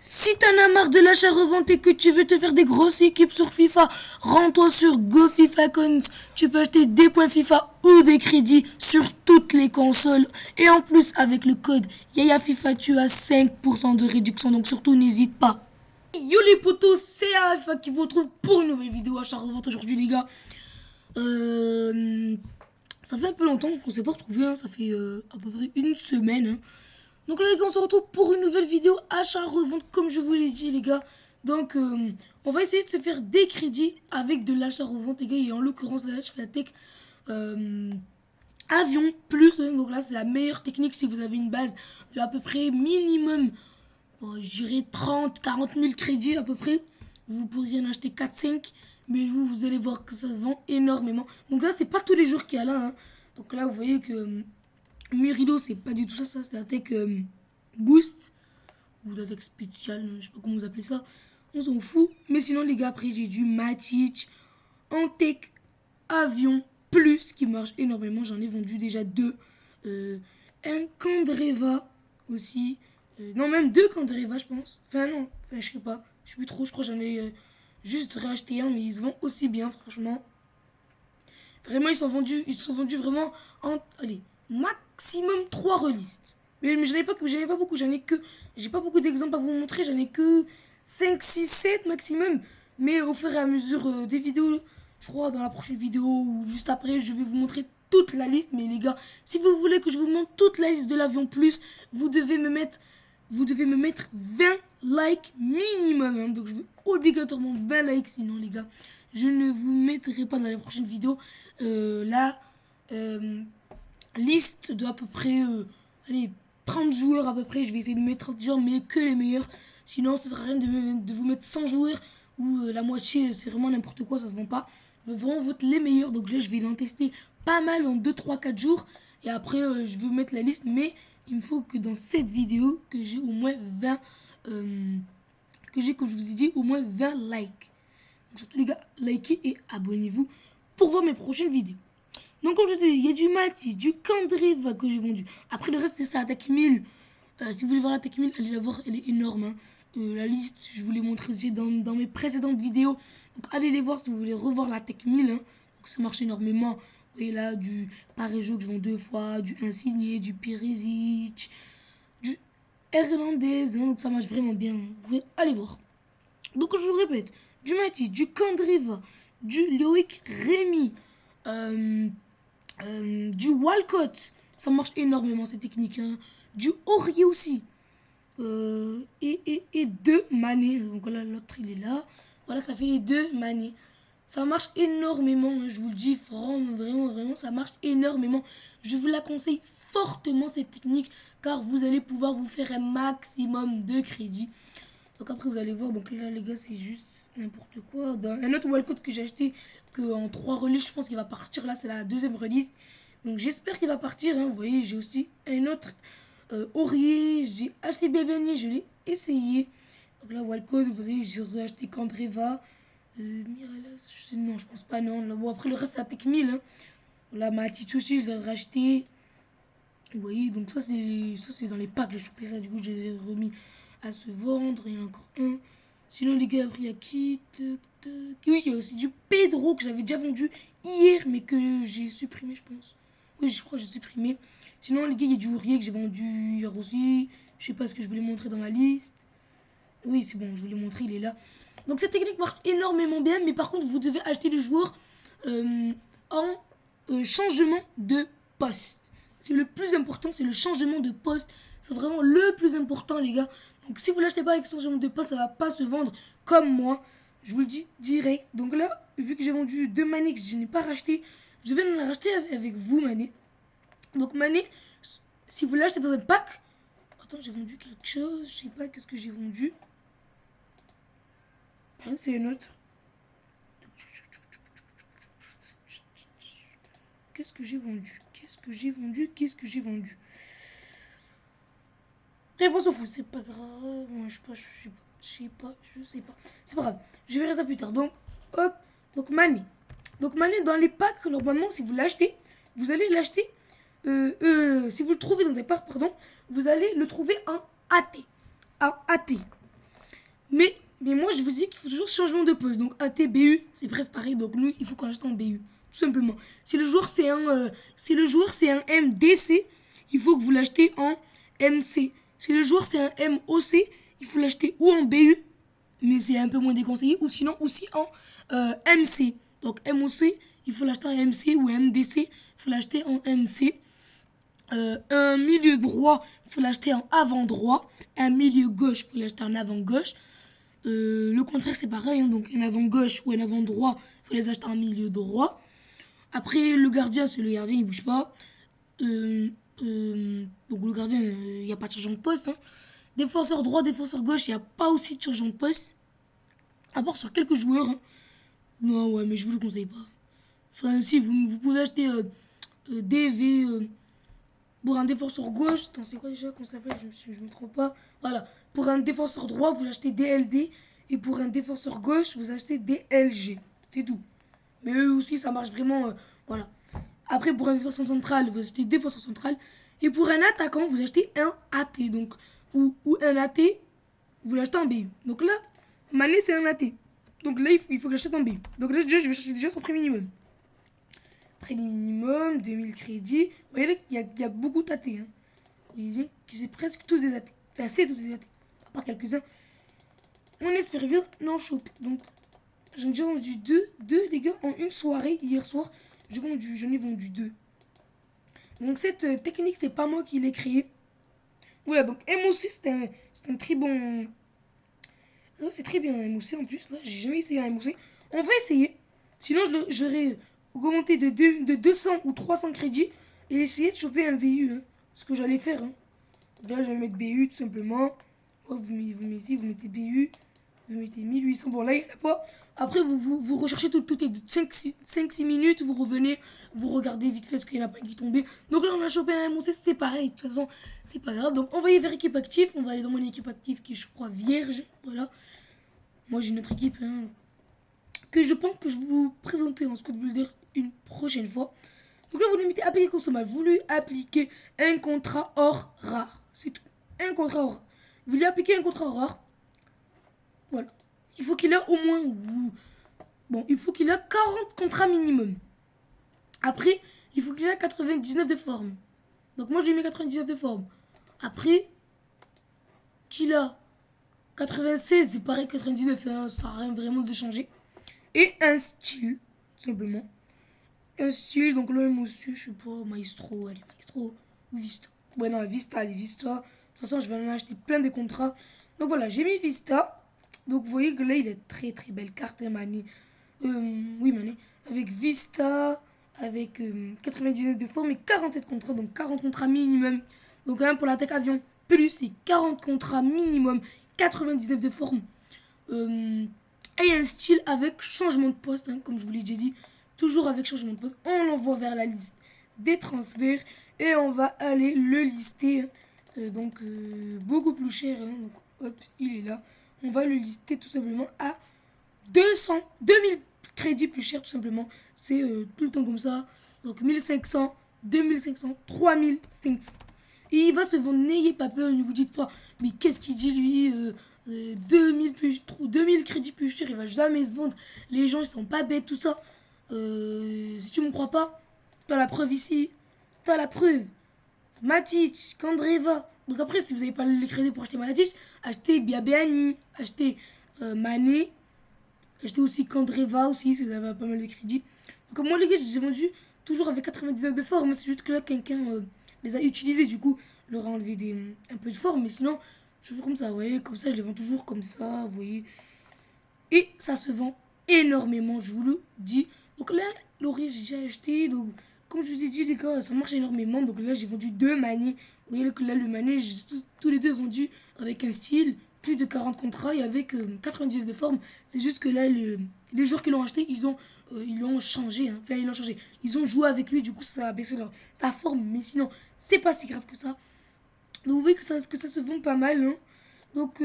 Si t'en as marre de l'achat-revente et que tu veux te faire des grosses équipes sur FIFA, rends-toi sur GoFifaCoins. Tu peux acheter des points FIFA ou des crédits sur toutes les consoles. Et en plus, avec le code YayaFifa, tu as 5% de réduction. Donc surtout, n'hésite pas. Yo les potos, c'est AFA qui vous retrouve pour une nouvelle vidéo achat-revente aujourd'hui les gars. Ça fait un peu longtemps qu'on s'est pas retrouvé, hein. Ça fait à peu près une semaine. Hein. Donc là les gars, on se retrouve pour une nouvelle vidéo achat-revente comme je vous l'ai dit les gars. Donc on va essayer de se faire des crédits avec de l'achat-revente les gars. Et en l'occurrence là je fais la tech avion plus. Donc là c'est la meilleure technique si vous avez une base de à peu près minimum, bon, je dirais 30-40 000 crédits à peu près. Vous pourriez en acheter 4-5. Mais vous allez voir que ça se vend énormément. Donc là c'est pas tous les jours qu'il y a là. Hein. Donc là vous voyez que Murido, c'est pas du tout ça, c'est la tech boost ou la tech spéciale, je sais pas comment vous appelez ça. On s'en fout. Mais sinon, les gars, après j'ai du Matic en tech avion plus qui marche énormément. J'en ai vendu déjà deux. Un Candreva aussi. Non, même deux Candreva, je pense. Enfin, non, enfin, je sais pas. Je sais plus trop, je crois que j'en ai juste racheté un, mais ils se vendent aussi bien, franchement. Vraiment, ils sont vendus vraiment en. Allez, maximum 3 relistes. Mais j'en ai pas beaucoup, j'ai pas beaucoup d'exemples à vous montrer, j'en ai que 5 6 7 maximum. Mais au fur et à mesure des vidéos, je crois dans la prochaine vidéo ou juste après, je vais vous montrer toute la liste. Mais les gars, si vous voulez que je vous montre toute la liste de l'avion plus, vous devez me mettre 20 likes minimum. Hein. Donc je veux obligatoirement 20 likes, sinon les gars, je ne vous mettrai pas dans les prochaines vidéos. La liste de à peu près allez, 30 joueurs à peu près. Je vais essayer de mettre 30 joueurs, mais que les meilleurs. Sinon, ça sert à rien de vous mettre 100 joueurs où la moitié, c'est vraiment n'importe quoi, ça se vend pas. Je veux vraiment voter les meilleurs. Donc là, je vais l'en tester pas mal en 2, 3, 4 jours. Et après, je vais vous mettre la liste. Mais il me faut que dans cette vidéo, que j'ai au moins 20... que j'ai, comme je vous ai dit, au moins 20 likes. Donc surtout les gars, likez et abonnez-vous pour voir mes prochaines vidéos. Donc comme je dis, il y a du Mati, du Candreva que j'ai vendu. Après le reste c'est ça, la Tech 1000. Si vous voulez voir la Tech 1000, allez la voir, elle est énorme. Hein. La liste, je vous l'ai montré dans mes précédentes vidéos. Donc allez les voir si vous voulez revoir la Tech 1000. Hein. Donc ça marche énormément. Vous voyez là, du Parejo que je vends 2 fois, du Insigné, du Perisic, du Hernandez. Hein. Donc ça marche vraiment bien. Vous pouvez aller voir. Donc je vous répète, du Mati, du Candreva, du Loïc Rémy, du Walcott, ça marche énormément ces techniques. Hein. Du Aurier aussi. Et deux Mané. Donc là, l'autre il est là. Voilà, ça fait deux Mané. Ça marche énormément, hein, je vous le dis, vraiment, ça marche énormément. Je vous la conseille fortement cette technique car vous allez pouvoir vous faire un maximum de crédit. Donc après vous allez voir, donc là les gars c'est juste n'importe quoi. Dans un autre Walcott que j'ai acheté en 3 releases, je pense qu'il va partir là, c'est la deuxième release. Donc j'espère qu'il va partir, hein. Vous voyez j'ai aussi un autre Aurier, j'ai acheté Bébéni, je l'ai essayé. Donc là Walcott, vous voyez j'ai acheté Candreva, Mireles, non je pense pas non. Là, bon après le reste c'est la Tech 1000. Hein. Là Matic aussi je l'ai racheté. Vous voyez, donc ça c'est dans les packs, j'ai chopé ça, du coup j'ai remis à se vendre, il y en a encore un. Sinon les gars, après il y a qui? Oui, il y a aussi du Pedro que j'avais déjà vendu hier, mais que j'ai supprimé je pense. Oui, je crois que j'ai supprimé. Sinon les gars, il y a du Ourier que j'ai vendu hier aussi. Je sais pas ce que je voulais montrer dans ma liste. Oui, c'est bon, je vous l'ai montré, il est là. Donc cette technique marche énormément bien, mais par contre vous devez acheter les joueurs en changement de poste. C'est le plus important, c'est le changement de poste. C'est vraiment le plus important, les gars. Donc, si vous l'achetez pas avec changement de poste, ça va pas se vendre comme moi. Je vous le dis direct. Donc là, vu que j'ai vendu 2 Mané que je n'ai pas racheté, je vais en racheter avec vous, Mané. Donc, Mané, si vous l'achetez dans un pack... Attends, j'ai vendu quelque chose. Je sais pas qu'est-ce que j'ai vendu. C'est un autre. Qu'est-ce que j'ai vendu? Bref, on s'en fout, c'est pas grave. Moi, je sais pas. C'est pas grave. Je verrai ça plus tard. Donc, hop. Donc, Mané. Dans les packs, normalement, si vous l'achetez, vous allez l'acheter. Si vous le trouvez dans un pack, pardon, vous allez le trouver en AT. En AT. Mais moi, je vous dis qu'il faut toujours changement de poste. Donc, ATBU, c'est presque pareil. Donc, nous, il faut qu'on achète en BU. Tout simplement. Si le joueur, c'est un MDC, il faut que vous l'achetez en MC. Si le joueur, c'est un MOC, il faut l'acheter ou en BU, mais c'est un peu moins déconseillé, ou sinon aussi en MC. Donc, MOC, il faut l'acheter en MC, ou MDC, il faut l'acheter en MC. Un milieu droit, il faut l'acheter en avant droit. Un milieu gauche, il faut l'acheter en avant gauche. Le contraire, c'est pareil. Hein, donc, un avant gauche ou un avant droit, il faut les acheter en milieu droit. Après, le gardien, c'est le gardien, il bouge pas. Donc, le gardien, il n'y a pas de changement de poste. Hein. Défenseur droit, défenseur gauche, il n'y a pas aussi de changement de poste. À part sur quelques joueurs. Hein. Non, ouais, mais je vous le conseille pas. Enfin, si, vous pouvez acheter DV. Pour un défenseur gauche, attends, c'est quoi déjà qu'on s'appelle, je me trompe pas. Voilà. Pour un défenseur droit, vous achetez DLD. Et pour un défenseur gauche, vous achetez DLG. C'est tout. Mais eux aussi, ça marche vraiment. Voilà. Après, pour un défenseur central, vous achetez défenseur central. Et pour un attaquant, vous achetez un AT. Donc, ou un AT, vous l'achetez en BU. Donc là, Mané, c'est un AT. Donc là, il faut que j'achète en BU. Donc là, déjà, je vais chercher déjà son prix minimum. Prix minimum, 2000 crédits. Vous voyez, il y a beaucoup d'AT. Hein. Vous voyez, c'est presque tous des AT. Enfin, c'est tous des AT. À part quelques-uns. On espère bien n'en chope. Donc, j'en ai déjà vendu deux, les gars, en une soirée, hier soir. J'en ai vendu 2. Donc, cette technique, c'est pas moi qui l'ai créée. Voilà, donc MOC, c'est un très bon. C'est très bien un MOC en plus. Là, j'ai jamais essayé un MOC. On va essayer. Sinon, j'aurais augmenté de 200 ou 300 crédits et essayer de choper un BU. Hein. Ce que j'allais faire. Hein. Là, je vais mettre BU tout simplement. Ouais, vous mettez BU. Vous mettez 1800. Bon, là, il n'y en a pas. Après, vous recherchez toutes les 5-6 minutes. Vous revenez. Vous regardez vite fait ce qu'il n'y en a pas qui est tombé. Donc là, on a chopé un MOC. C'est pareil. De toute façon, c'est pas grave. Donc, on va y vers équipe active. On va aller dans mon équipe active qui est, je crois, vierge. Voilà. Moi, j'ai une autre équipe hein, que je pense que je vais vous présenter en Squad Builder une prochaine fois. Donc là, vous lui mettez appliquer consommable. Vous lui appliquez un contrat hors rare. C'est tout. Un contrat hors rare. Vous lui appliquez un contrat hors rare. Voilà. Il faut qu'il ait au moins. Bon, il faut qu'il ait 40 contrats minimum. Après, il faut qu'il ait 99 de forme. Donc moi, je lui mets 99 de forme. Après, qu'il a 96, c'est pareil, 99, hein, ça n'a rien vraiment de changer. Et un style, simplement. Un style, donc là, moi aussi, je sais pas, Maestro, allez, Maestro, ou Vista. Ouais, non, Vista, allez, Vista. De toute façon, je vais en acheter plein des contrats. Donc voilà, j'ai mis Vista. Donc vous voyez que là, il est très très belle carte, hein, Mané. Oui, Mané. Avec Vista, avec 99 de forme et 47 contrats, donc 40 contrats minimum. Donc quand même pour l'attaque avion, plus c'est 40 contrats minimum, 99 de forme. Et un style avec changement de poste, hein, comme je vous l'ai déjà dit. Toujours avec changement de poste. On l'envoie vers la liste des transferts et on va aller le lister. Donc beaucoup plus cher. Hein, donc hop, il est là. On va le lister tout simplement à 2000 crédits plus cher tout simplement. C'est tout le temps comme ça. Donc 1500, 2500, 3500. Et il va se vendre, n'ayez pas peur, ne vous dites pas, mais qu'est-ce qu'il dit lui 2000 crédits plus cher, il va jamais se vendre. Les gens ils sont pas bêtes, tout ça. Si tu me crois pas, t'as la preuve ici. T'as la preuve. Matic, Kandreva. Donc après, si vous n'avez pas les crédits pour acheter Matic, achetez Biabiani, achetez Mané, achetez aussi Kandreva aussi, si vous avez pas mal de crédits. Donc moi les gars, j'ai vendu toujours avec 99 de forme. C'est juste que là, quelqu'un les a utilisés, du coup, leur a enlevé un peu de forme. Mais sinon, toujours comme ça, vous voyez, comme ça, je les vends toujours comme ça, vous voyez. Et ça se vend énormément, je vous le dis. Donc là, Laurie, j'ai déjà acheté. Donc, comme je vous ai dit, les gars, ça marche énormément. Donc là, j'ai vendu 2 Mané. Vous voyez que là, le Mané, j'ai tous les deux vendus avec un style, plus de 40 contrats et avec 99 de forme. C'est juste que là, les joueurs qui l'ont acheté, ils l'ont changé. Hein. Enfin, ils l'ont changé. Ils ont joué avec lui, du coup, ça a baissé sa forme. Mais sinon, c'est pas si grave que ça. Donc, vous voyez que ça se vend pas mal. Hein. Donc,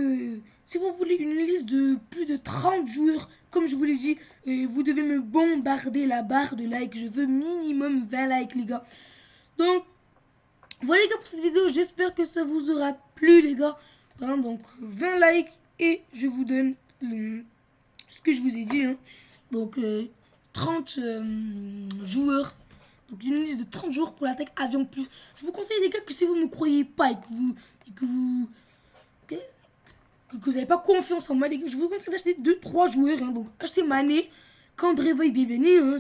si vous voulez une liste de plus de 30 joueurs, comme je vous l'ai dit, vous devez me bombarder la barre de likes. Je veux minimum 20 likes, les gars. Donc, voilà, les gars, pour cette vidéo. J'espère que ça vous aura plu, les gars. Hein, donc, 20 likes Et je vous donne ce que je vous ai dit. Hein. Donc, 30 joueurs. Donc, une liste de 30 joueurs pour l'attaque avion plus. Je vous conseille, les gars, que si vous ne me croyez pas et que vous n'avez pas confiance en moi, les gars, je vous conseille d'acheter 2-3 joueurs. Hein. Donc, achetez Mané, Kandreva et Bienvenu, hein,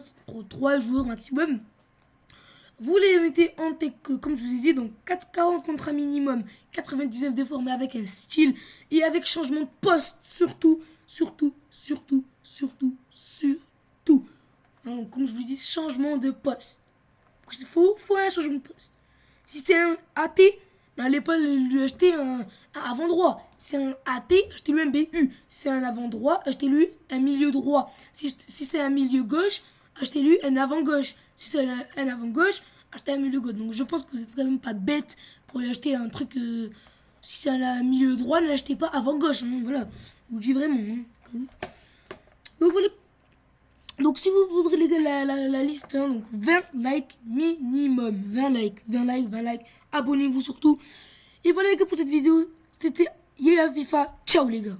3 joueurs maximum. Vous les mettez en tech, comme je vous ai dit, donc 40 contrats minimum, 99 déformés avec un style et avec changement de poste, surtout. Hein, donc, comme je vous dis, changement de poste. Il faut un changement de poste. Si c'est un AT, n'allez pas lui acheter un avant-droit. Si c'est un AT, achetez-lui un BU. Si c'est un avant-droit, achetez-lui un milieu droit. Si c'est un milieu gauche, achetez-lui un avant-gauche. Si c'est un avant-gauche, achetez un milieu gauche. Donc je pense que vous êtes quand même pas bête pour lui acheter un truc. Si c'est un milieu droit, ne l'achetez pas avant-gauche. Hein, voilà, je vous dis vraiment. Hein. Donc voilà. Donc si vous voudrez les gars la liste, hein, donc 20 likes minimum. 20 likes. Abonnez-vous surtout. Et voilà les gars pour cette vidéo. C'était Yeah FIFA. Ciao les gars.